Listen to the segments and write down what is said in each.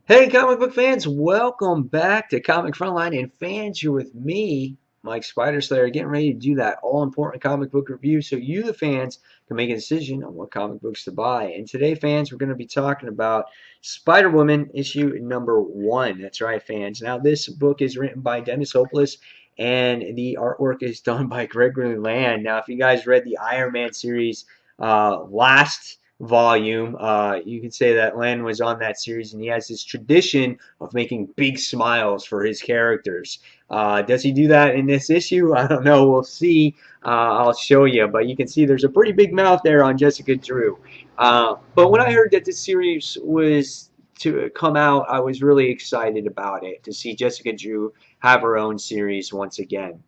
Hey, comic book fans, welcome back to Comic Frontline. And fans, you're with me, Mike Spider Slayer, getting ready to do that all important comic book review so you, the fans, can make a decision on what comic books to buy. And today, fans, we're going to be talking about Spider Woman issue number 1. That's right, fans. Now, this book is written by Dennis Hopeless, and the artwork is done by Gregory Land. Now, if you guys read the Iron Man series last volume. You can say that Len was on that series, and he has this tradition of making big smiles for his characters. Does he do that in this issue? I don't know. We'll see. I'll show you. But you can see there's a pretty big mouth there on Jessica Drew. But when I heard that this series was to come out, I was really excited about it, to see Jessica Drew have her own series once again.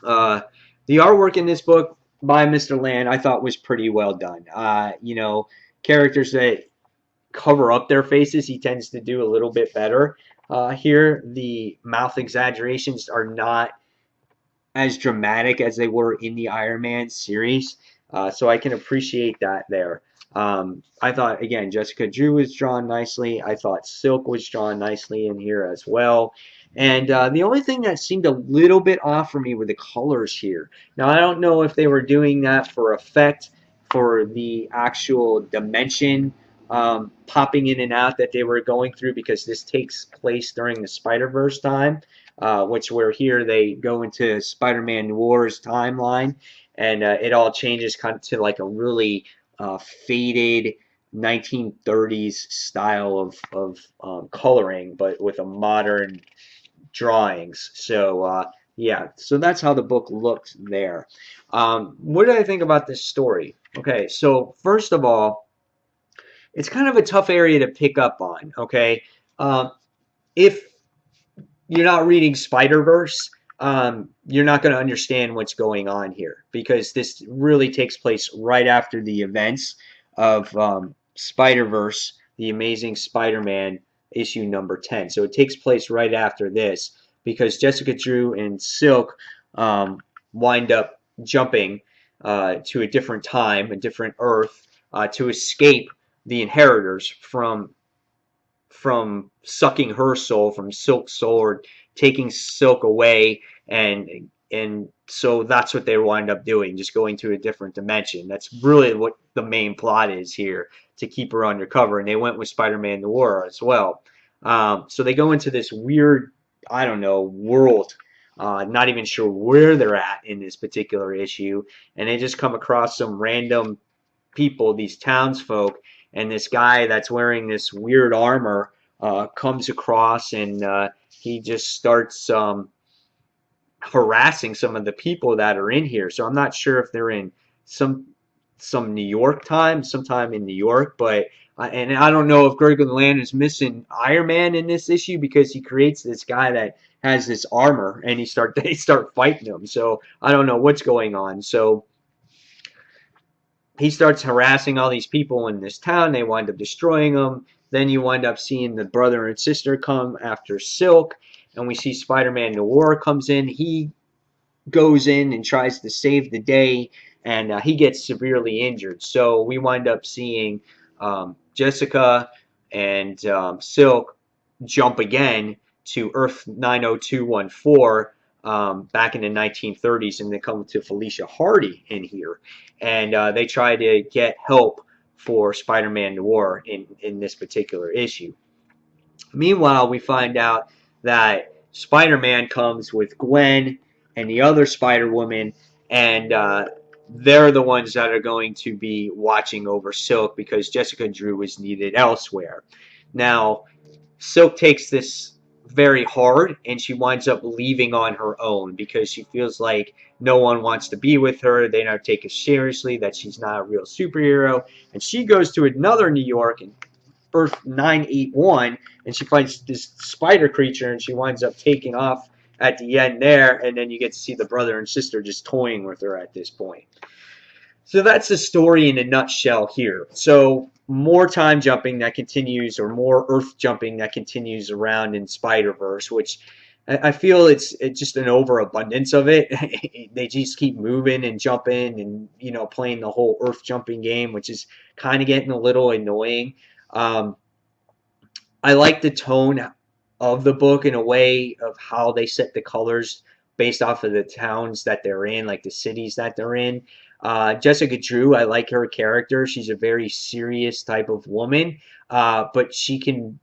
Uh, the artwork in this book by Mr. Land I thought was pretty well done. Characters that cover up their faces, he tends to do a little bit better. Here, the mouth exaggerations are not as dramatic as they were in the Iron Man series, so I can appreciate that there. I thought, again, Jessica Drew was drawn nicely. I thought Silk was drawn nicely in here as well. And the only thing that seemed a little bit off for me were the colors here. Now, I don't know if they were doing that for effect, for the actual dimension popping in and out that they were going through, because this takes place during the Spider-Verse time, which where here they go into Spider-Man Noir's timeline, and it all changes kind of to like a really faded 1930s style of coloring, but with a modern drawings. So yeah, so that's how the book looked there. What did I think about this story? Okay, so first of all, it's kind of a tough area to pick up on. Okay, if you're not reading Spider-Verse, you're not going to understand what's going on here, because this really takes place right after the events of Spider-Verse, The Amazing Spider-Man issue number 10. So it takes place right after this, because Jessica Drew and Silk wind up jumping to a different time, a different Earth, to escape the inheritors from sucking her soul, from Silk's soul, or taking Silk away, and so that's what they wind up doing, just going to a different dimension. That's really what the main plot is here, to keep her undercover. And they went with Spider-Man Noir as well. So they go into this weird, I don't know, world. Not even sure where they're at in this particular issue, and they just come across some random people, these townsfolk, and this guy that's wearing this weird armor comes across, and he just starts harassing some of the people that are in here. So I'm not sure if they're in some New York time, sometime in New York, but and I don't know if Gregory Land is missing Iron Man in this issue, because he creates this guy that has this armor, and they start fighting him. So I don't know what's going on. So he starts harassing all these people in this town. They wind up destroying them. Then you wind up seeing the brother and sister come after Silk, and we see Spider-Man Noir comes in. He goes in and tries to save the day, and he gets severely injured. So we wind up seeing Jessica and Silk jump again to Earth 90214 back in the 1930s, and they come to Felicia Hardy in here, and they try to get help for Spider-Man Noir in this particular issue. Meanwhile, we find out that Spider-Man comes with Gwen and the other Spider-Woman, and they're the ones that are going to be watching over Silk, because Jessica Drew is needed elsewhere. Now, Silk takes this very hard, and she winds up leaving on her own, because she feels like no one wants to be with her. They don't take her seriously, that she's not a real superhero. And she goes to another New York, and Earth 981, and she finds this spider creature, and she winds up taking off at the end there, and then you get to see the brother and sister just toying with her at this point. So that's the story in a nutshell here. So more time jumping that continues, or more Earth jumping that continues around in Spider-Verse, which I feel it's just an overabundance of it. They just keep moving and jumping, and playing the whole Earth jumping game, which is kind of getting a little annoying. I like the tone of the book in a way of how they set the colors based off of the towns that they're in, like the cities that they're in. Jessica Drew, I like her character. She's a very serious type of woman, but she can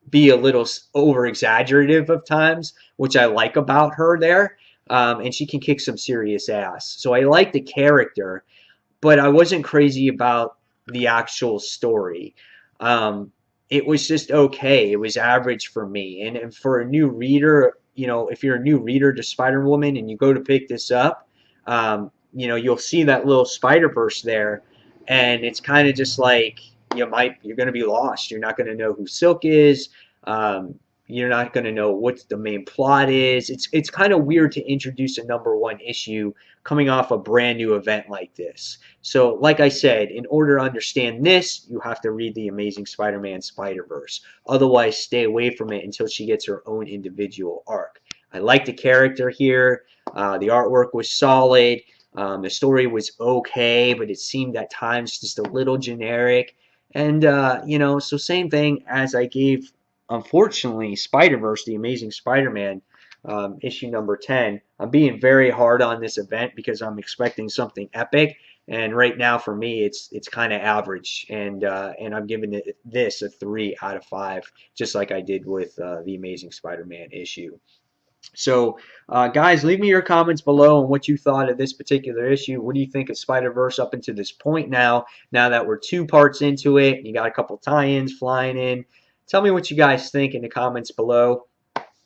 be a little over exaggerative of times, which I like about her there. And she can kick some serious ass. So I like the character, but I wasn't crazy about the actual story. Um, it was just okay. It was average for me. And for a new reader, if you're a new reader to Spider Woman and you go to pick this up, you'll see that little Spider Verse there, and it's kind of just like you're going to be lost. You're not going to know who Silk is. Um, you're not going to know what the main plot is. It's kind of weird to introduce a #1 issue coming off a brand new event like this. So, like I said, in order to understand this, you have to read the Amazing Spider-Man Spider-Verse. Otherwise, stay away from it until she gets her own individual arc. I like the character here. The artwork was solid. The story was okay, but it seemed at times just a little generic. And, so same thing as I gave, unfortunately, Spider-Verse, The Amazing Spider-Man, issue #10. I'm being very hard on this event because I'm expecting something epic, and right now for me it's kind of average, and I'm giving this a 3 out of 5, just like I did with the Amazing Spider-Man issue. So, guys, leave me your comments below on what you thought of this particular issue. What do you think of Spider-Verse up until this point now? Now that we're 2 parts into it, you got a couple tie-ins flying in. Tell me what you guys think in the comments below.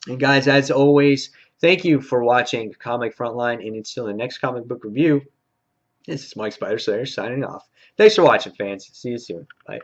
And guys, as always, thank you for watching Comic Frontline. And until the next comic book review, this is Mike Spider Slayer signing off. Thanks for watching, fans. See you soon. Bye.